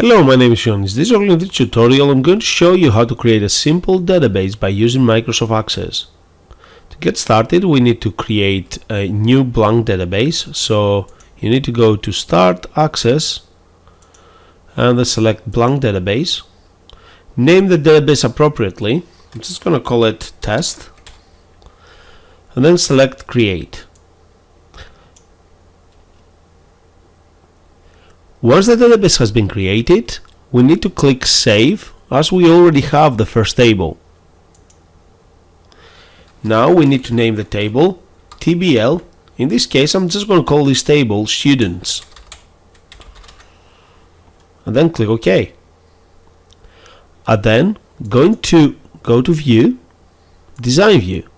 Hello, my name is Sean. In this Ogilvy tutorial, I'm going to show you how to create a simple database by using Microsoft Access. To get started, we need to create a new blank database. So you need to go to Start, Access, and then select Blank Database. Name the database appropriately. I'm just going to call it Test, and then select Create. Once the database has been created, we need to click Save, as we already have the first table. Now we need to name the table TBL. In this case, I'm just going to call this table Students, and then click OK. And then going to go to View, Design View,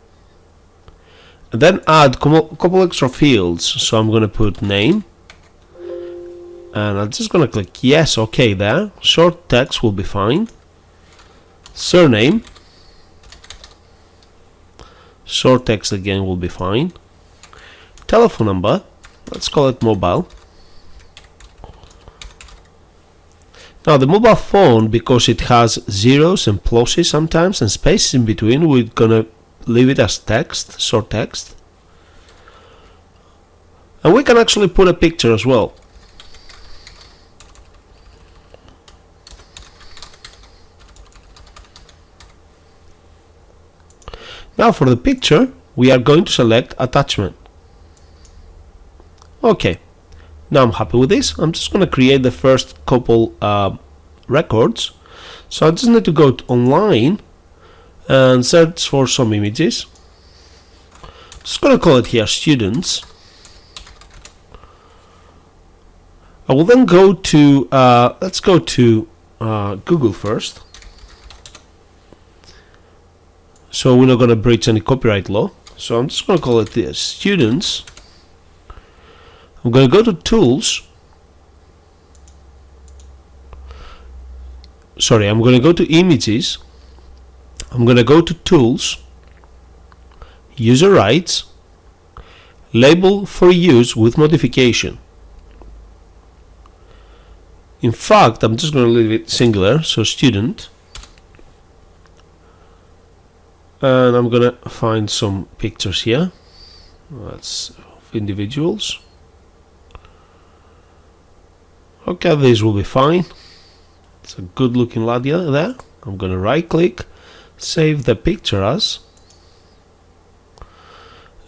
and then add a couple extra fields. So I'm going to put name, and I'm just going to click yes, OK there. Short text will be fine. Surname, short text again will be fine. Telephone number, let's call it mobile. Now the mobile phone, because it has zeros and pluses sometimes and spaces in between, we're gonna leave it as text, short text. And we can actually put a picture as well. Now for the picture, we are going to select attachment. Okay, now I'm happy with this. I'm just going to create the first couple records. So I just need to go to online and search for some images. Just going to call it here students. I will then go to let's go to Google first. So we're not going to breach any copyright law. So I'm just going to call it the students. I'm going to go to tools. Sorry, I'm going to go to images. I'm going to go to tools, user rights, label for use with modification. In fact, I'm just going to leave it singular, so student. And I'm gonna find some pictures here. That's of individuals. Okay, this will be fine. It's a good looking lad there. I'm gonna right click, save the picture as,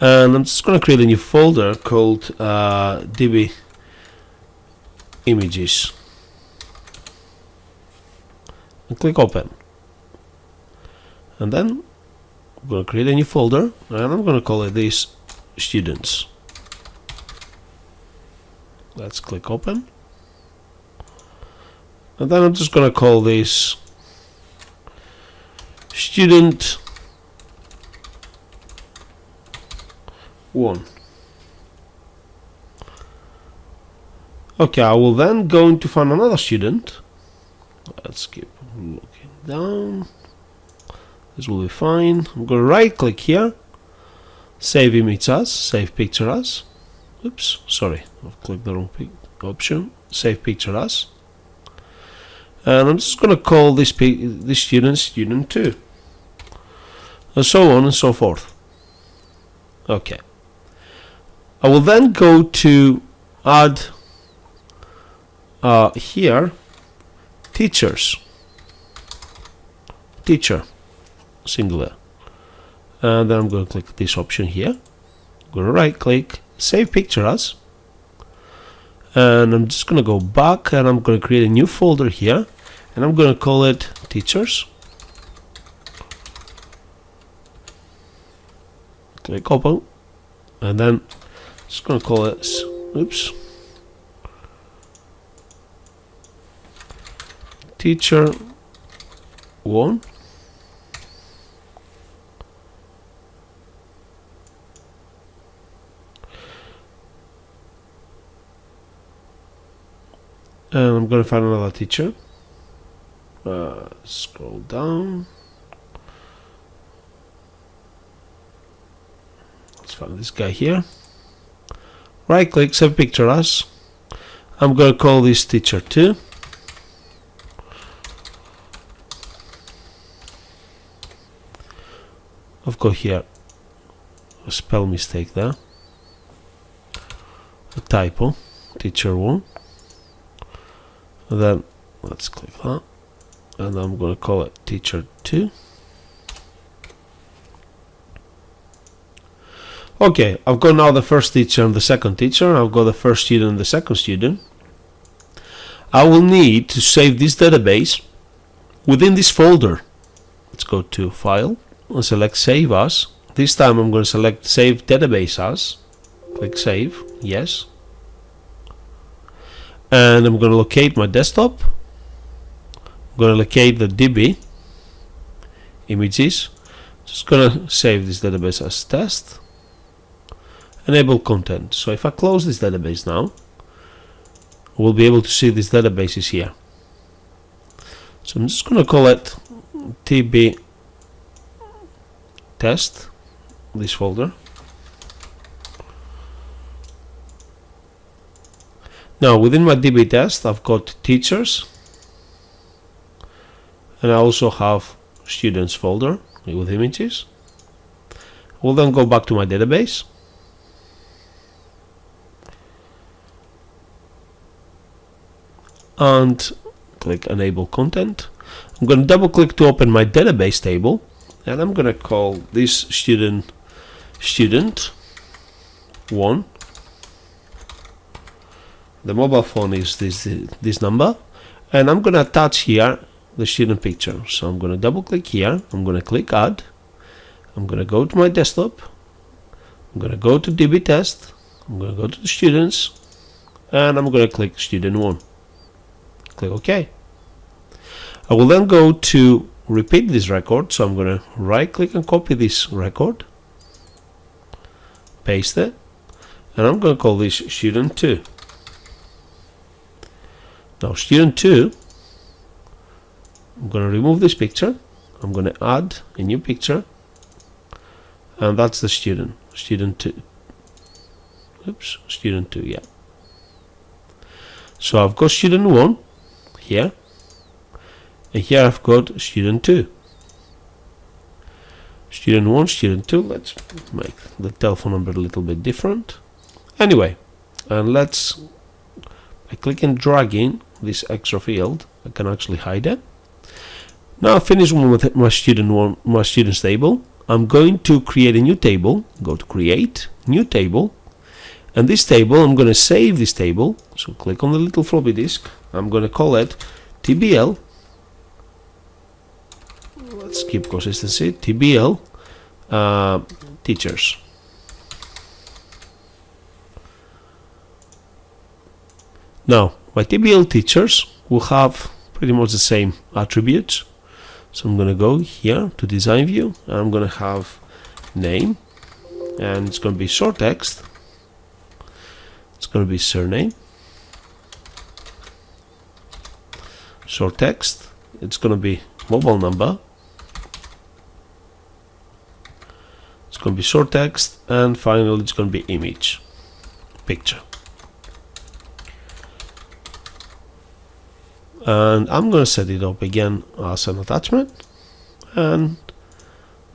and I'm just gonna create a new folder called DB images, and click open. And then I'm going to create a new folder, and I'm going to call it this students. Let's click open, and then I'm just going to call this student 1. Okay, I will then go to find another student. Let's keep looking down. This will be fine. I'm going to right click here, save image as, save picture as. Oops, sorry, I've clicked the wrong option. Save picture as, and I'm just going to call this student student 2, and so on and so forth. Okay, I will then go to add here teachers, teacher, singular, and then I'm going to click this option here. I'm going to right click, save picture as, and I'm just going to go back, and I'm going to create a new folder here, and I'm going to call it teachers. Click open, and then just going to call it teacher 1. And I'm going to find another teacher. Scroll down. Let's find this guy here. Right click, save picture as. I'm going to call this teacher 2. I've got here a spell mistake there, a typo, teacher 1, and then let's click that, and I'm going to call it teacher 2. Okay, I've got now the first teacher and the second teacher. I've got the first student and the second student. I will need to save this database within this folder. Let's go to File and select Save As. This time I'm going to select Save Database As. Click Save, yes. And I'm going to locate my desktop. I'm going to locate the DB images. Just going to save this database as test. Enable content. So if I close this database now, we'll be able to see this database is here. So I'm just going to call it TB test, this folder. Now within my DB test I've got teachers, and I also have students folder with images. We'll then go back to my database. And click enable content. I'm going to double click to open my database table, and I'm going to call this student 1. The mobile phone is this number, and I'm going to attach here the student picture. So I'm going to double click here, I'm going to click add, I'm going to go to my desktop, I'm going to go to DB test, I'm going to go to the students, and I'm going to click student 1. Click OK. I will then go to repeat this record, so I'm going to right click and copy this record, paste it, and I'm going to call this student 2. Now student 2, I'm going to remove this picture, I'm going to add a new picture, and that's the student 2. Oops, student 2, yeah. So I've got student 1 here, and here I've got student 2. Student 1, student 2, let's make the telephone number a little bit different. Anyway, and let's, by clicking and dragging this extra field, I can actually hide it. Now I've finished with my students table. I'm going to create a new table. Go to create, new table, and this table, I'm going to save this table. So click on the little floppy disk. I'm going to call it TBL. Let's keep consistency. TBL teachers. Now my TBL teachers will have pretty much the same attributes. So I'm going to go here to design view, and I'm going to have name, and it's going to be short text. It's going to be surname, short text. It's going to be mobile number. It's going to be short text, and finally it's going to be image, picture. And I'm going to set it up again as an attachment, and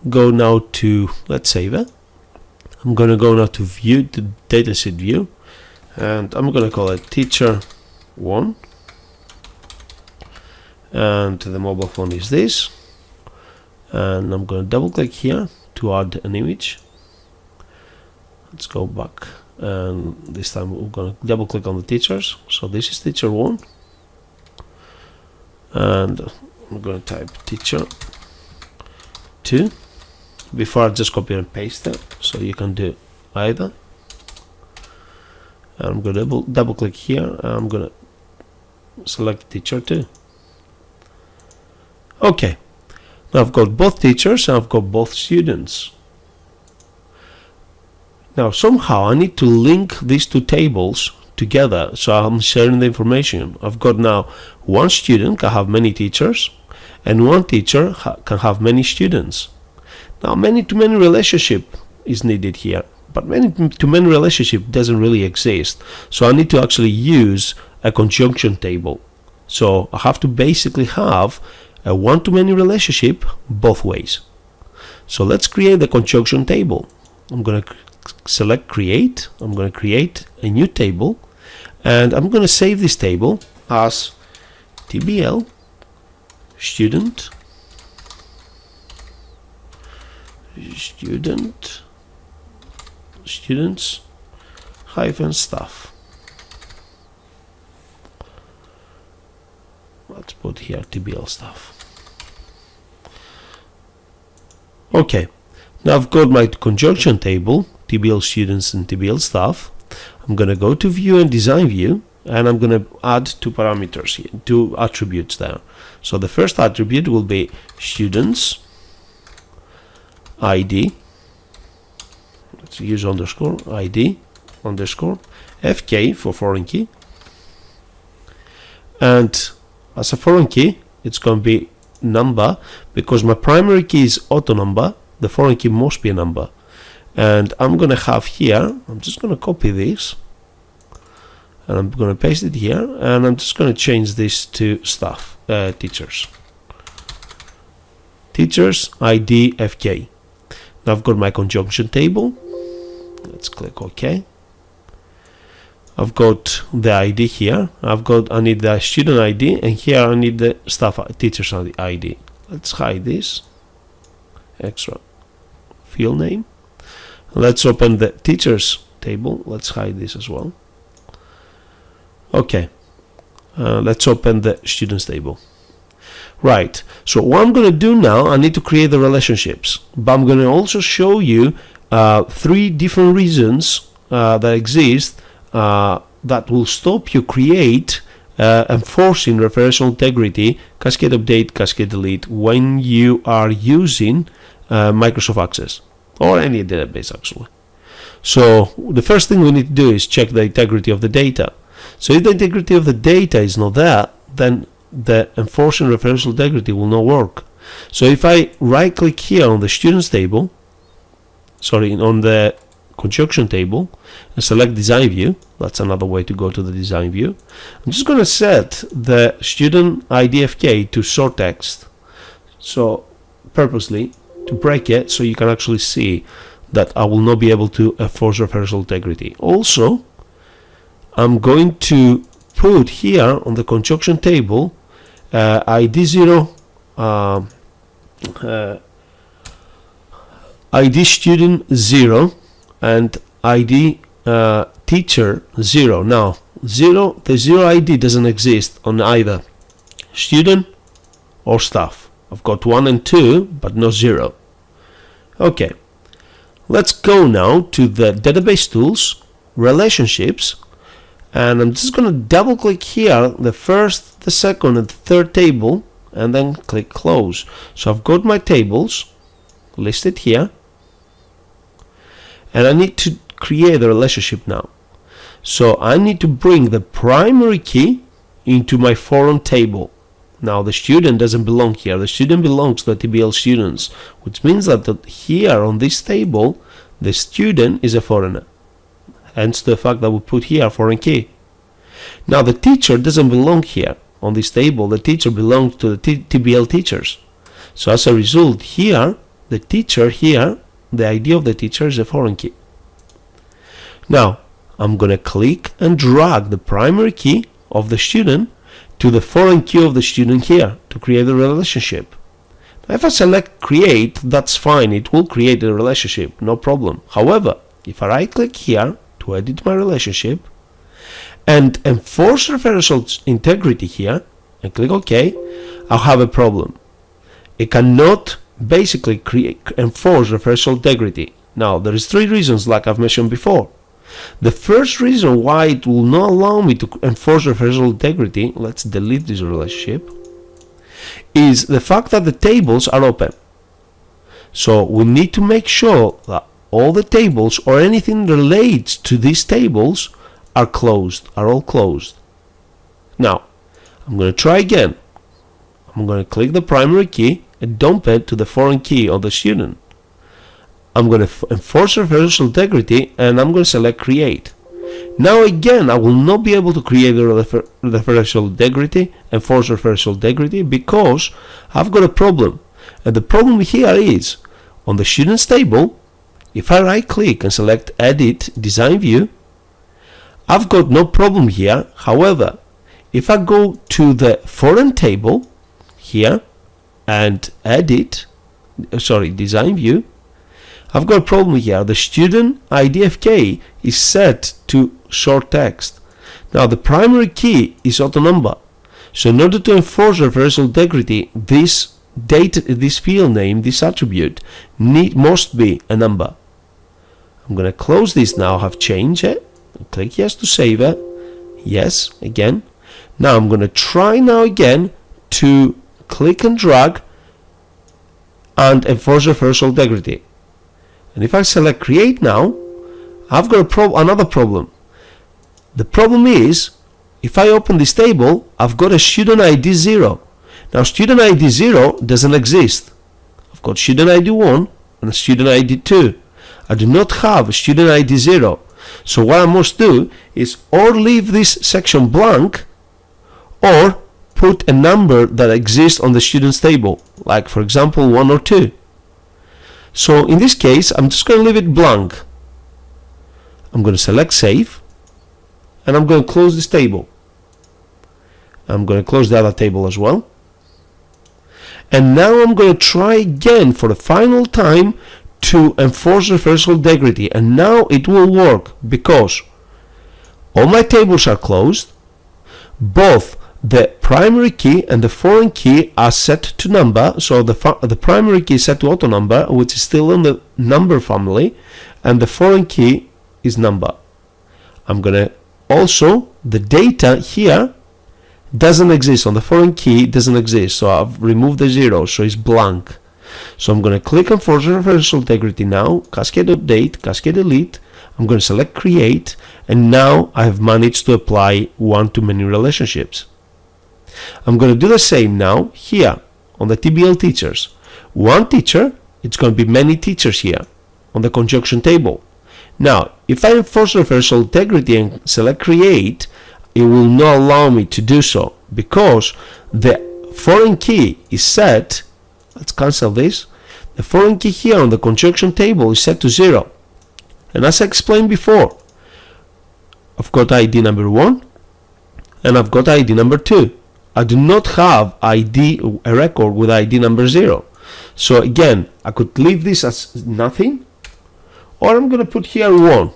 go now to, let's save it. I'm going to go now to view, the dataset view, and I'm going to call it teacher 1, and the mobile phone is this, and I'm going to double click here to add an image. Let's go back, and this time we're going to double click on the teachers. So this is teacher 1, and I'm going to type teacher 2. Before I just copy and paste it, so you can do either. And I'm going to double click here, and I'm going to select teacher 2. Okay, now I've got both teachers and I've got both students. Now somehow I need to link these two tables together, so I'm sharing the information. I've got now one student can have many teachers, and one teacher can have many students. Now many-to-many relationship is needed here, but many-to-many relationship doesn't really exist, so I need to actually use a conjunction table. So I have to basically have a one-to-many relationship both ways. So let's create the conjunction table. I'm going to select create. I'm going to create a new table, and I'm going to save this table as TBL students hyphen staff. Let's put here TBL staff. Okay, now I've got my conjunction table, TBL students and TBL staff. I'm going to go to view and design view, and I'm going to add two parameters here, two attributes there. So the first attribute will be students ID. Let's use underscore ID underscore FK for foreign key, and as a foreign key it's going to be number, because my primary key is auto number, the foreign key must be a number. And I'm going to have here, I'm just going to copy this and I'm going to paste it here, and I'm just going to change this to staff, teachers ID FK. Now I've got my conjunction table. Let's click OK. I've got the ID here. I need the student ID, and here I need the staff teachers ID. Let's hide this extra field name. Let's open the teachers table. Let's hide this as well. Okay. Let's open the students table. Right. So what I'm going to do now, I need to create the relationships, but I'm going to also show you 3 different reasons that exist that will stop you create enforcing referential integrity, cascade update, cascade delete when you are using Microsoft Access or any database actually. So the first thing we need to do is check the integrity of the data. So if the integrity of the data is not there, then the enforcing referential integrity will not work. So if I right click here on the students table, on the conjunction table, and select design view, that's another way to go to the design view. I'm just going to set the student IDFK to short text, so purposely to break it so you can actually see that I will not be able to enforce referential integrity. Also, I'm going to put here on the conjunction table ID0 ID student 0 and ID teacher 0. Now the 0 ID doesn't exist on either student or staff. I've got 1 and 2 but no 0. Okay, let's go now to the database tools, relationships, and I'm just going to double click here the first, the second and the third table, and then click close. So I've got my tables listed here, and I need to create a relationship now. So I need to bring the primary key into my foreign table. Now the student doesn't belong here. The student belongs to the TBL students, which means that here on this table the student is a foreigner, hence the fact that we put here foreign key. Now the teacher doesn't belong here on this table. The teacher belongs to the TBL teachers. So as a result, here the teacher, here the ID of the teacher is a foreign key. Now I'm going to click and drag the primary key of the student to the foreign key of the student here to create a relationship. Now if I select create, that's fine, it will create a relationship, no problem. However, if I right click here to edit my relationship and enforce referential integrity here and click OK, I'll have a problem. It cannot basically enforce referential integrity. Now there is 3 reasons like I've mentioned before. The first reason why it will not allow me to enforce referential integrity, let's delete this relationship, is the fact that the tables are open. So we need to make sure that all the tables or anything relates to these tables are closed, are all closed. Now I'm going to try again. I'm going to click the primary key and dump it to the foreign key of the student. I'm going to enforce referential integrity and I'm going to select create. Now again, I will not be able to create the referential integrity, enforce referential integrity, because I've got a problem. And the problem here is on the students table, if I right click and select Edit Design View, I've got no problem here. However, if I go to the foreign table here and Design View, I've got a problem here. The student IDFK is set to short text. Now the primary key is auto-number. So in order to enforce referential integrity, this field name, this attribute, must be a number. I'm going to close this now. I've changed it. Click yes to save it. Yes, again. Now I'm going to try now again to click and drag and enforce referential integrity. And if I select create now, I've got another problem. The problem is, if I open this table, I've got a student ID 0. Now student ID 0 doesn't exist. I've got student ID 1 and a student ID 2. I do not have a student ID 0. So what I must do is or leave this section blank or put a number that exists on the students table, like for example 1 or 2. So in this case, I'm just going to leave it blank. I'm going to select save, and I'm going to close this table. I'm going to close the other table as well. And now I'm going to try again for the final time to enforce referential integrity, and now it will work because all my tables are closed. Both the primary key and the foreign key are set to number, so the primary key is set to auto number, which is still in the number family, and the foreign key is number. I'm gonna also, the data here doesn't exist on the foreign key, doesn't exist, so I've removed the 0, so it's blank. So I'm going to click on Enforce Referential Integrity now, Cascade Update, Cascade Delete. I'm going to select Create, and now I have managed to apply one-to-many relationships. I'm going to do the same now here on the TBL teachers. One teacher, it's going to be many teachers here on the conjunction table. Now, if I enforce referential integrity and select Create, it will not allow me to do so because the foreign key is set. Let's cancel this. The foreign key here on the conjunction table is set to 0. And as I explained before, I've got ID number 1 and I've got ID number 2. I do not have a record with ID number 0. So again, I could leave this as nothing, or I'm going to put here 1.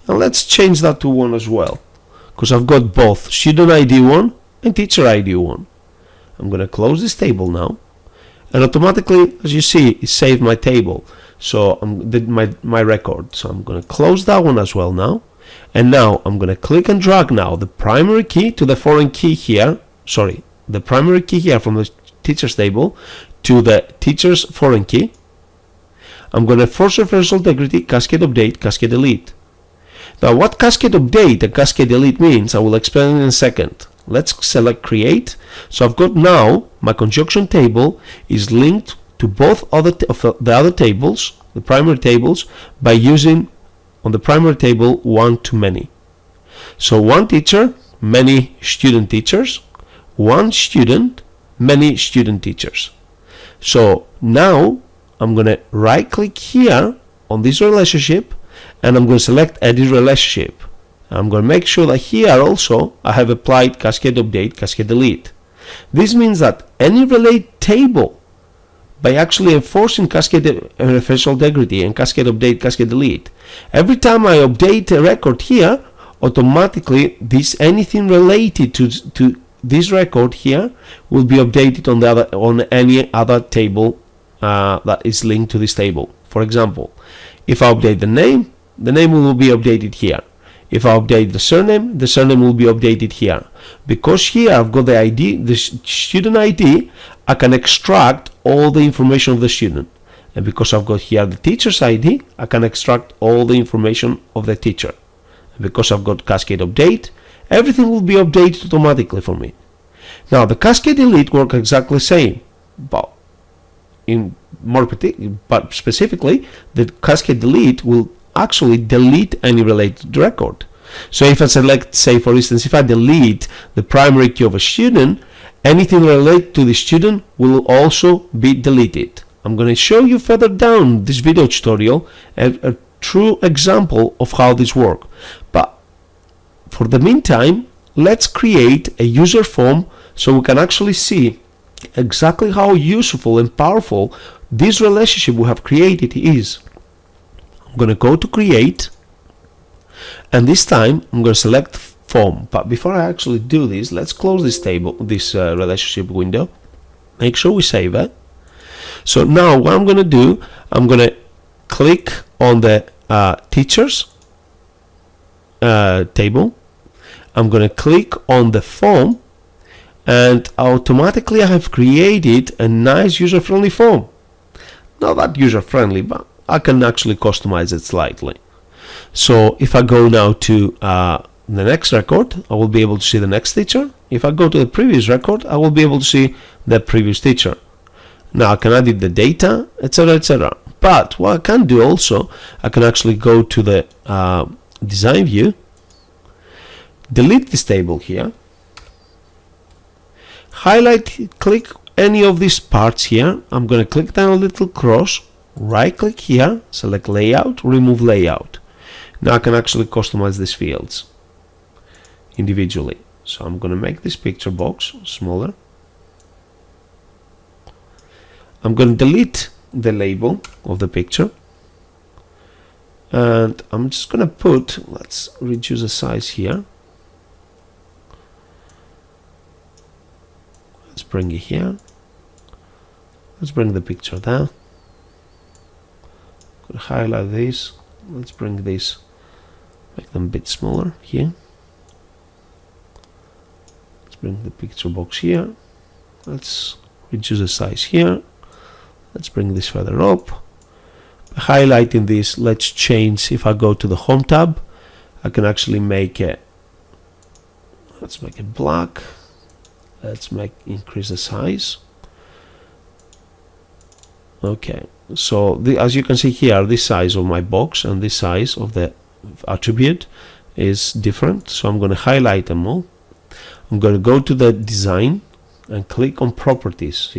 And let's change that to 1 as well, because I've got both student ID 1 and teacher ID 1. I'm going to close this table now. And automatically, as you see, it saved my table, so my record. So I'm going to close that one as well now. And now I'm going to click and drag now the primary key to the foreign key here. Sorry, the primary key here from the teacher's table to the teacher's foreign key. I'm going to force referential integrity, Cascade Update, Cascade Delete. Now, what Cascade Update and Cascade Delete means, I will explain in a second. Let's select Create. So I've got now my conjunction table is linked to both the other tables, the primary tables, by using on the primary table one-to-many. So one teacher, many student teachers, one student, many student teachers. So now I'm going to right click here on this relationship and I'm going to select Edit Relationship. I'm going to make sure that here also I have applied Cascade Update, Cascade Delete. This means that any relate table, by actually enforcing Cascade Referential Integrity and Cascade Update, Cascade Delete, every time I update a record here, automatically anything related to this record here will be updated on any other table that is linked to this table. For example, if I update the name will be updated here. If I update the surname will be updated here. Because here I've got the ID, the student ID, I can extract all the information of the student. And because I've got here the teacher's ID, I can extract all the information of the teacher. And because I've got Cascade Update, everything will be updated automatically for me. Now the Cascade Delete works exactly the same, but specifically, the Cascade Delete will actually delete any related record. So if I select, say for instance, if I delete the primary key of a student, anything related to the student will also be deleted. I'm going to show you further down this video tutorial a true example of how this works. But for the meantime, let's create a user form so we can actually see exactly how useful and powerful this relationship we have created is. I'm going to go to create, and this time I'm going to select form. But before I actually do this, let's close this relationship window. Make sure we save it. So now what I'm going to do, I'm going to click on the teachers table. I'm going to click on the form, and automatically I have created a nice user-friendly form. Not that user-friendly, but I can actually customize it slightly. So if I go now to the next record, I will be able to see the next teacher. If I go to the previous record, I will be able to see the previous teacher. Now I can edit the data, etc., etc. But what I can do also, I can actually go to the design view, delete this table here, highlight, click any of these parts here. I'm going to click down a little cross, right click here, select layout, remove layout. Now I can actually customize these fields individually. So I'm going to make this picture box smaller. I'm going to delete the label of the picture, and I'm just going to put, let's reduce the size here. Let's bring it here. Let's bring the picture down. Could highlight this. Let's bring this, make them a bit smaller here. Let's bring the picture box here. Let's reduce the size here. Let's bring this further up. By highlighting this, let's change. If I go to the home tab, I can actually make it, let's make it black. Let's increase the size. Okay, so as you can see here, this size of my box and this size of the attribute is different. So I'm going to highlight them all. I'm going to go to the design and click on properties.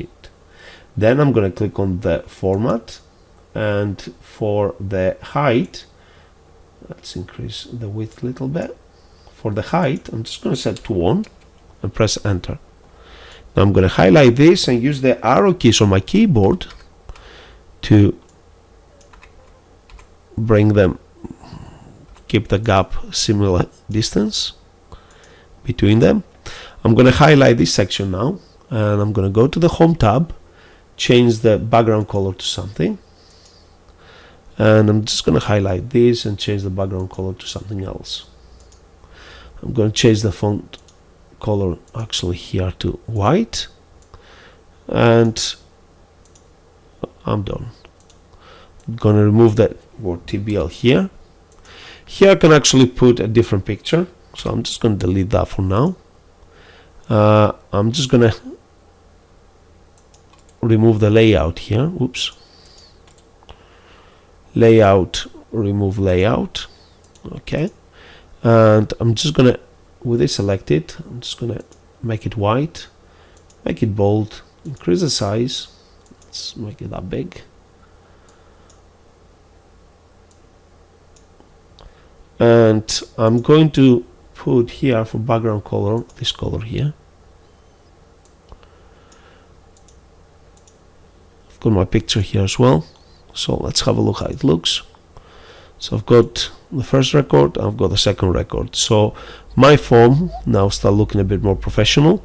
Then I'm going to click on the format, and for the height, let's increase the width a little bit. For the height, I'm just going to set to 1 and press enter. Now I'm going to highlight this and use the arrow keys on my keyboard to bring them, keep the gap similar distance between them. I'm going to highlight this section now, and I'm going to go to the home tab, change the background color to something, and I'm just going to highlight this and change the background color to something else. I'm going to change the font color actually here to white, and I'm done. I'm going to remove that word TBL here. Here I can actually put a different picture, so I'm just going to delete that for now. I'm just going to remove the layout here. Oops. Layout, remove layout. Okay. And I'm just going to, with it selected, I'm just going to make it white, make it bold, increase the size. Let's make it that big. And I'm going to put here for background color, this color here. I've got my picture here as well. So let's have a look how it looks. So I've got the first record, I've got the second record. So my form now start looking a bit more professional.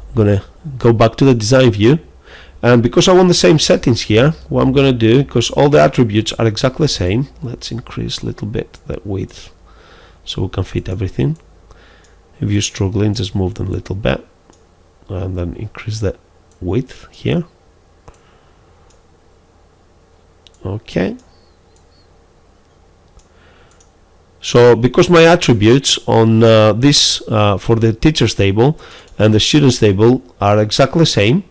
I'm gonna go back to the design view, and because I want the same settings here, what I'm gonna do, because all the attributes are exactly the same, let's increase a little bit the width so we can fit everything. If you're struggling, just move them a little bit and then increase the width here. Okay. So because my attributes on this for the teachers table and the students table are exactly the same,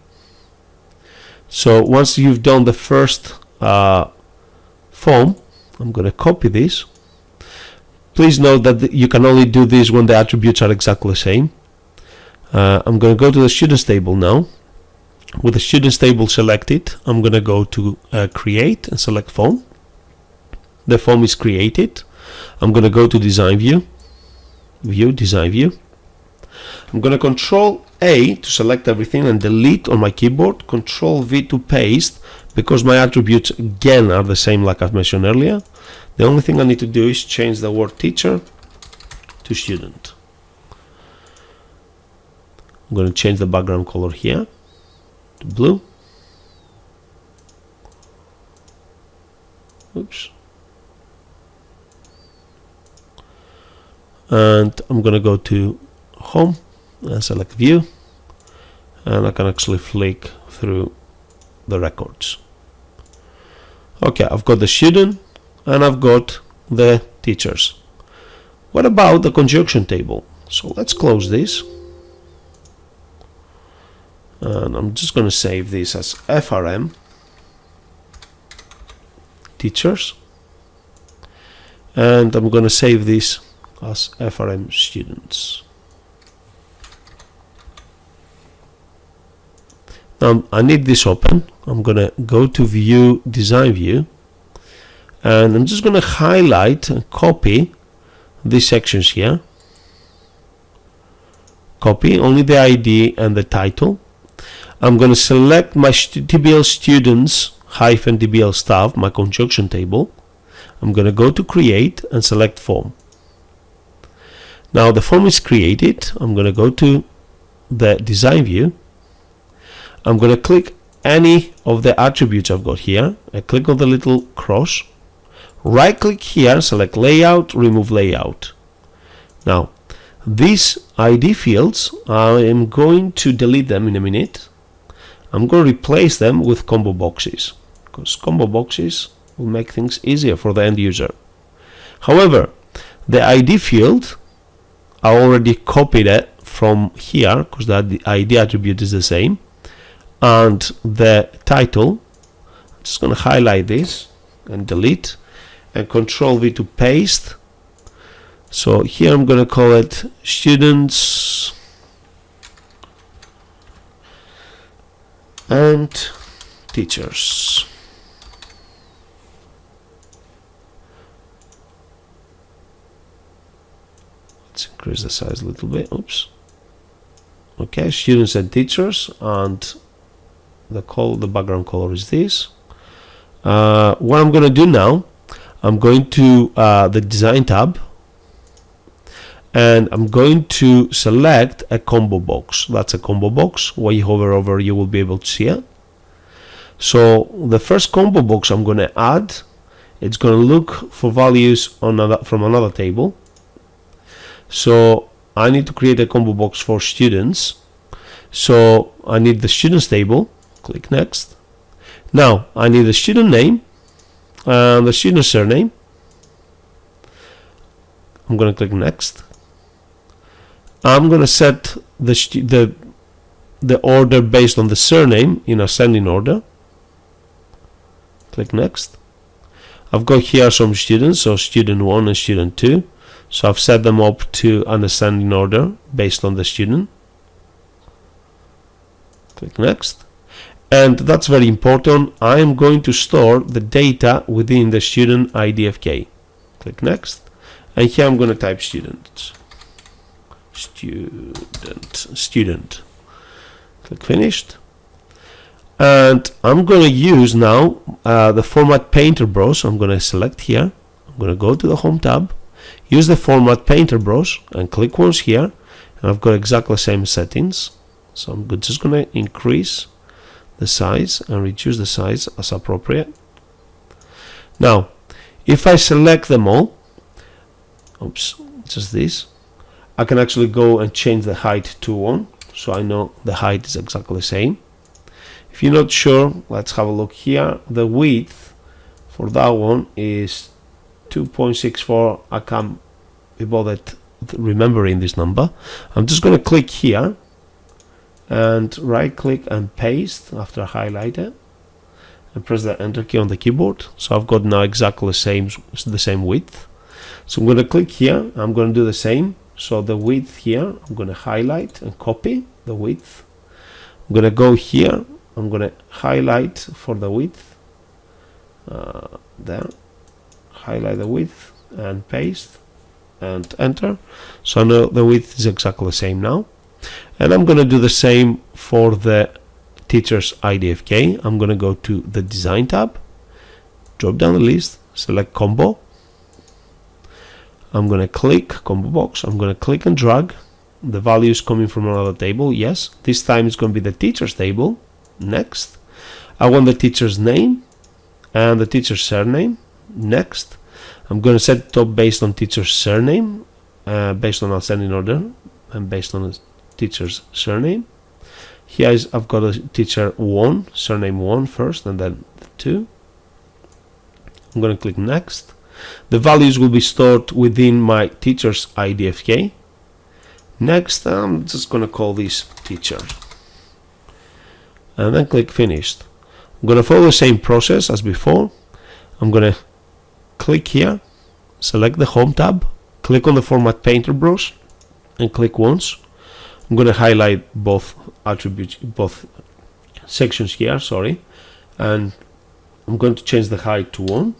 so once you've done the first form, I'm going to copy this. Please note that you can only do this when the attributes are exactly the same. I'm going to go to the students table now. with the students table selected, I'm going to go to create and select form. The form is created. I'm going to go to design view, design view. I'm going to Control A to select everything and delete on my keyboard, Control V to paste, because my attributes again are the same like I've mentioned earlier. The only thing I need to do is change the word teacher to student. I'm going to change the background color here to blue. Oops. And I'm going to go to home and select view, and I can actually flick through the records. Okay, I've got the student and I've got the teachers. What about the conjunction table? So let's close this, and I'm just going to save this as FRM teachers, and I'm going to save this as FRM students. Now I need this open. I'm going to go to view, design view, and I'm just going to highlight and copy these sections here. Copy only the ID and the title. I'm going to select my DBL students hyphen DBL staff, my conjunction table. I'm going to go to create and select form. Now the form is created. I'm going to go to the design view. I'm going to click any of the attributes I've got here. I click on the little cross, right click here, select layout, remove layout. Now these ID fields, I am going to delete them in a minute. I'm going to replace them with combo boxes, because combo boxes will make things easier for the end user. However, the ID field, I already copied it from here because the ID attribute is the same. And the title, I'm just going to highlight this and delete, and Control V to paste. So here I'm going to call it students and teachers. Let's increase the size a little bit. Oops. Okay, students and teachers, and the background color is this. What I'm going to do now, I'm going to the design tab, and I'm going to select a combo box. That's a combo box. When you hover over, you will be able to see it. So the first combo box I'm going to add, it's going to look for values from another table. So I need to create a combo box for students. So I need the students table. Click next. Now I need the student name and the student surname. I'm going to click next. I'm going to set the order based on the surname in ascending order. Click next. I've got here some students, so student 1 and student 2. So I've set them up to an ascending order based on the student. Click next. And that's very important. I am going to store the data within the student IDFK. Click next. And here I'm going to type student. Click finished. And I'm going to use now the Format Painter brush. I'm going to select here. I'm going to go to the Home tab, use the Format Painter brush, and click once here. And I've got exactly the same settings. So I'm just going to increase the size and reduce the size as appropriate. Now, if I select them all, oops, just this, I can actually go and change the height to 1, so I know the height is exactly the same. If you're not sure, let's have a look here. The width for that one is 2.64. I can't be bothered remembering this number. I'm just going to click here and right click and paste after I highlight it, and press the enter key on the keyboard. So I've got now exactly the same width. So I'm going to click here. I'm going to do the same. So the width here, I'm going to highlight and copy the width. I'm going to go here I'm going to highlight for the width, there, highlight the width and paste and enter. So now the width is exactly the same now. And I'm going to do the same for the teacher's IDFK. I'm going to go to the design tab, drop down the list, select combo. I'm going to click combo box. I'm going to click and drag the values coming from another table. Yes, this time it's going to be the teacher's table. Next, I want the teacher's name and the teacher's surname. Next, I'm going to set it up based on teacher's surname, based on ascending order, and based on the teacher's surname. Here I've got a teacher 1, surname 1 first, and then 2. I'm going to click next. The values will be stored within my teacher's IDFK. Next, I'm just going to call this teacher, and then click finished. I'm going to follow the same process as before. I'm going to click here, select the home tab, click on the format painter brush, and click once. I'm going to highlight both attributes, both sections here, sorry, and I'm going to change the height to 1.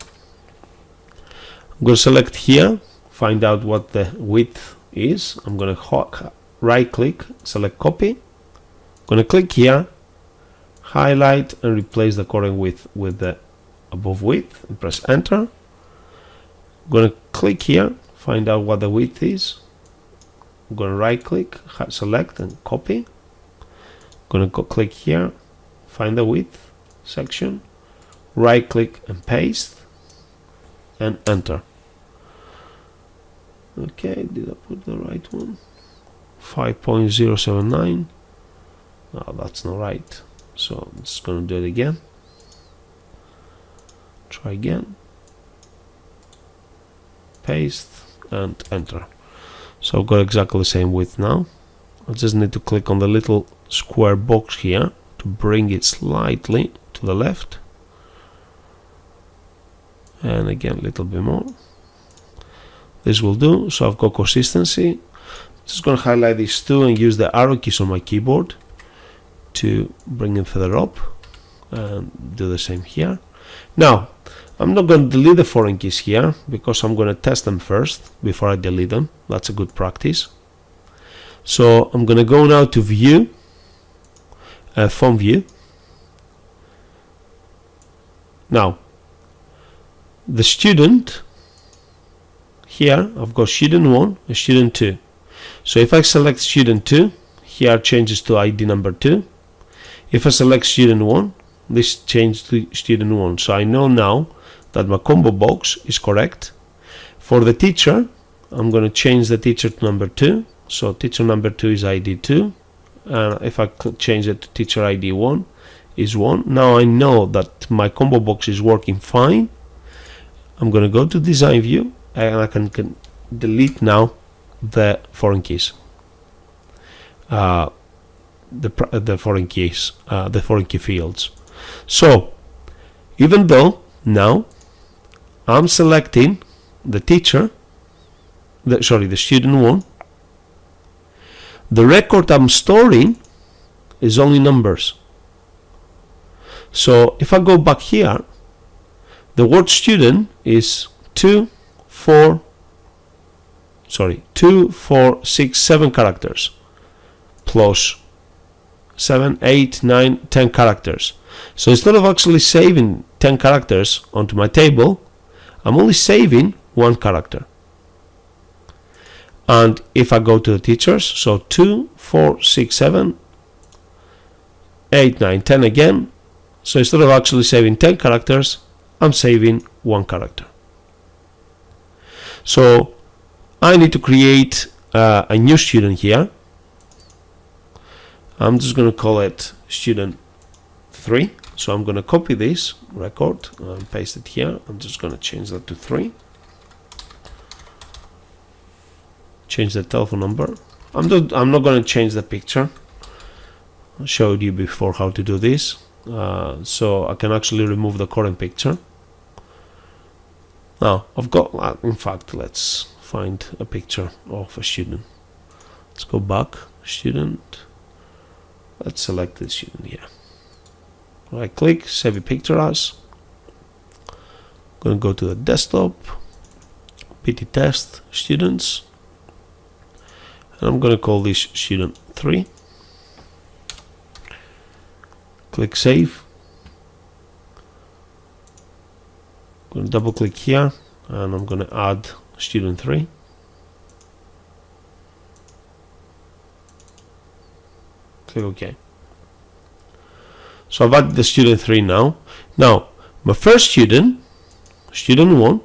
I'm going to select here, find out what the width is. I'm going to right click, select copy. I'm going to click here, highlight and replace the current width with the above width, and press enter. I'm going to click here, find out what the width is. I'm going to right click, select and copy. I'm going to click here, find the width section, right click and paste, and enter. Okay, did I put the right one? 5.079. No, that's not right. So I'm just going to do it again. Try again. Paste and enter. So I've got exactly the same width now. I just need to click on the little square box here to bring it slightly to the left. And again, a little bit more. This will do. So I've got consistency. Just going to highlight these two and use the arrow keys on my keyboard to bring them further up, and do the same here. Now, I'm not going to delete the foreign keys here because I'm going to test them first before I delete them. That's a good practice. So I'm going to go now to view, font view. Now, the student, here I've got student 1 and student 2. So if I select student 2, here changes to ID number 2. If I select student 1, this changes to student 1. So I know now that my combo box is correct. For the teacher, I'm going to change the teacher to number 2. So teacher number 2 is ID 2. If I change it to teacher ID 1, is 1. Now I know that my combo box is working fine. I'm going to go to design view, and I can delete now the foreign keys. The foreign keys, the foreign key fields. So even though now I'm selecting the teacher, the student 1, the record I'm storing is only numbers. So if I go back here, the word student is 2, 4, 6, 7 characters plus 7, 8, 9, 10 characters. So instead of actually saving 10 characters onto my table, I'm only saving 1 character. And if I go to the teachers, so 2, 4, 6, 7, 8, 9, 10 again. So instead of actually saving 10 characters, I'm saving 1 character. So I need to create a new student here. I'm just going to call it student 3. So I'm going to copy this record and paste it here. I'm just going to change that to 3. Change the telephone number. I'm not going to change the picture. I showed you before how to do this. So I can actually remove the current picture. Now I've got, in fact, let's find a picture of a student. Let's go back, student. Let's select the student here. right click, save a picture as. Going to go to the desktop, PT test students, and I'm going to call this student 3. Click save. I'm going to double click here and I'm going to add student 3. Click OK. So I've added the student 3 now. Now my first student, student 1,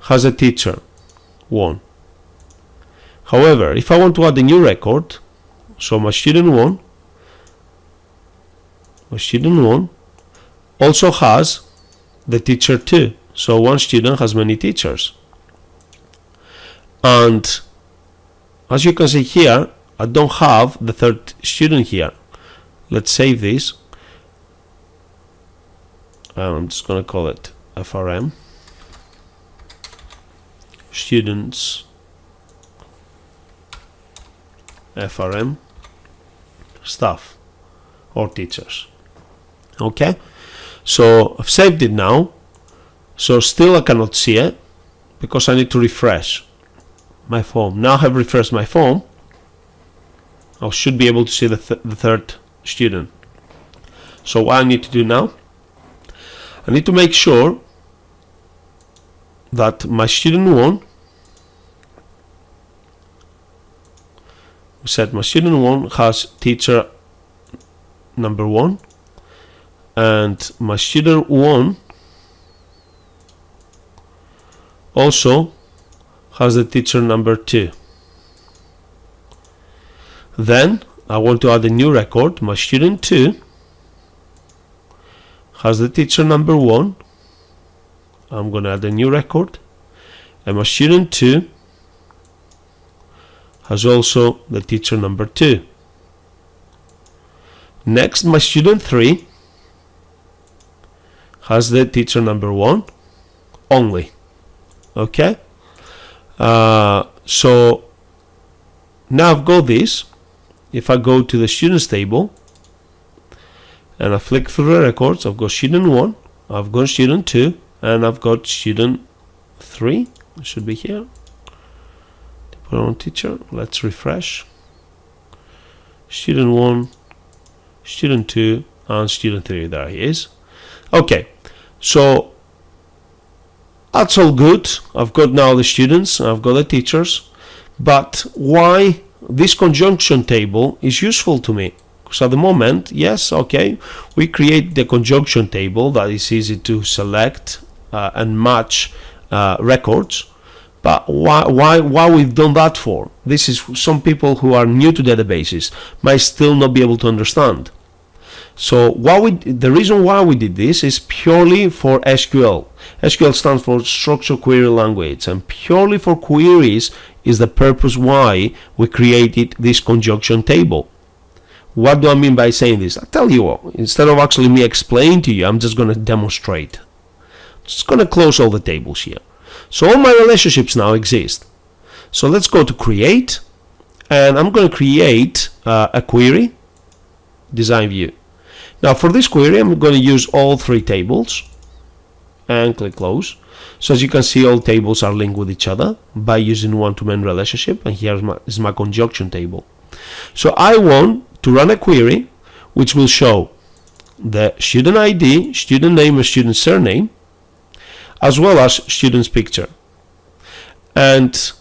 has a teacher 1. However, if I want to add a new record, so my student 1 also has the teacher 2. So one student has many teachers. And as you can see here, I don't have the third student here. Let's save this. I'm just going to call it FRM. Students FRM staff or teachers. Okay, so I've saved it now. So still I cannot see it because I need to refresh my form. Now I have refreshed my form. I should be able to see the third student. So what I need to do now, I need to make sure that my student 1, we said my student 1 has teacher number 1, and my student 1 also has the teacher number 2. Then I want to add a new record. My student 2 has the teacher number 1. I'm going to add a new record, and my student 2 has also the teacher number 2. Next, my student 3 has the teacher number 1 only. Okay, so now I've got this. If I go to the students table and I flick through the records, I've got student 1, I've got student 2, and I've got student 3. It should be here. Put on teacher. Let's refresh. Student 1, student 2, and student 3. There he is. Okay, so that's all good. I've got now the students, I've got the teachers, but why this conjunction table is useful to me? Because at the moment, yes, okay, we create the conjunction table that is easy to select and match records, but why we've done that for? This is some people who are new to databases might still not be able to understand. So the reason why we did this is purely for SQL. SQL stands for Structured Query Language, and purely for queries is the purpose why we created this conjunction table. What do I mean by saying this? I'll tell you what, instead of actually me explaining to you, I'm just going to demonstrate. Just going to close all the tables here. So all my relationships now exist. So let's go to create, and I'm going to create a query, design view. Now for this query, I'm going to use all 3 tables and click close. So as you can see, all tables are linked with each other by using one-to-many relationship, and here is my conjunction table. So I want to run a query which will show the student ID, student name, and student surname, as well as student's picture. And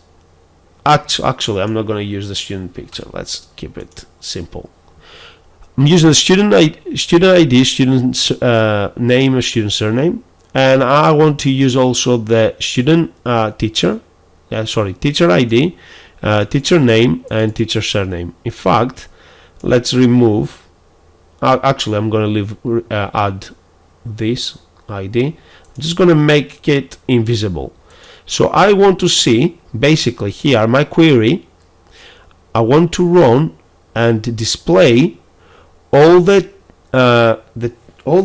actually, I'm not going to use the student picture. Let's keep it simple. I'm using the student ID, student's name, and student surname, and I want to use also the student teacher ID, teacher name, and teacher surname. In fact, let's remove. Actually, I'm going to add this ID. I'm just going to make it invisible. So I want to see basically here my query. I want to run and display all the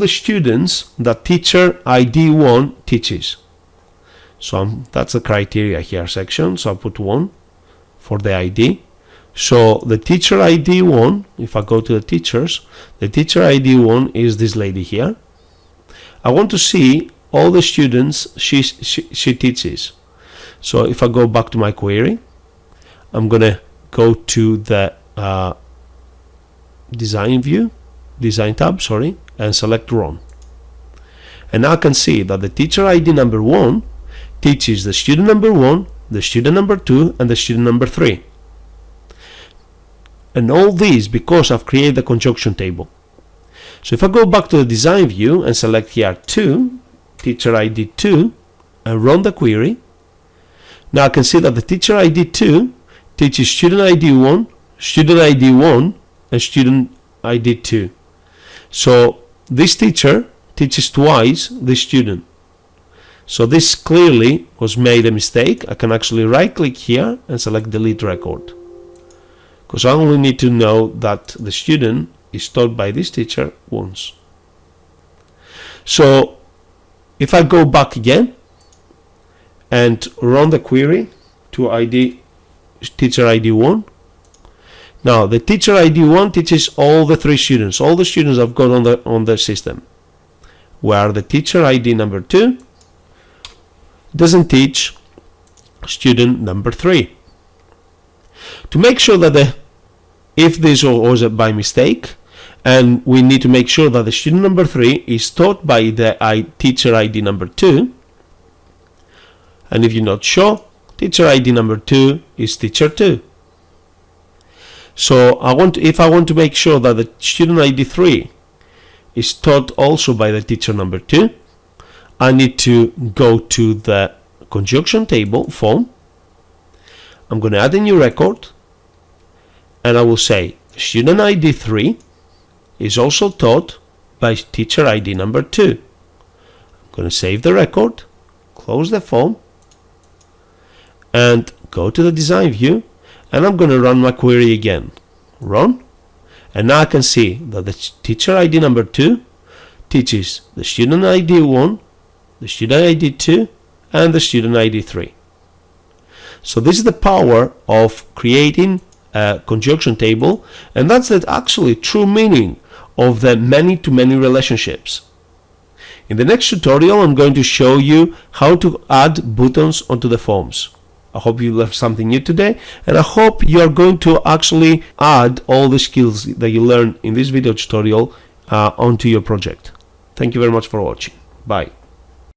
students that teacher ID 1 teaches. So that's the criteria here section. So I'll put 1 for the ID. So the teacher ID 1, if I go to the teachers, the teacher ID 1 is this lady here. I want to see all the students she teaches. So if I go back to my query, I'm gonna go to the design tab, sorry, and select run. And now I can see that the teacher ID number 1 teaches the student number 1, the student number 2, and the student number 3. And all these because I've created the conjunction table. So if I go back to the design view and select here 2, teacher ID 2, and run the query, now I can see that the teacher ID 2 teaches student ID 1, student ID 1, and student ID 2. So this teacher teaches twice this student. So this clearly was made a mistake. I can actually right click here and select delete record, because I only need to know that the student is taught by this teacher once. So if I go back again and run the query to teacher ID 1, now the teacher ID 1 teaches all the 3 students, all the students I've got on the system, where the teacher ID number 2 doesn't teach student number 3. To make sure that if this was by mistake, and we need to make sure that the student number 3 is taught by the teacher ID number 2, and if you're not sure, teacher ID number 2 is teacher 2. So if I want to make sure that the student ID 3 is taught also by the teacher number 2, I need to go to the conjunction table form. I'm going to add a new record, and I will say student ID 3 is also taught by teacher ID number 2. I'm going to save the record, close the form, and go to the design view, and I'm going to run my query again. Run, and now I can see that the teacher ID number 2 teaches the student ID 1, the student ID 2, and the student ID 3. So this is the power of creating a conjunction table, and that's the actually true meaning of the many-to-many relationships. In the next tutorial, I'm going to show you how to add buttons onto the forms. I hope you learned something new today, and I hope you are going to actually add all the skills that you learned in this video tutorial onto your project. Thank you very much for watching. Bye.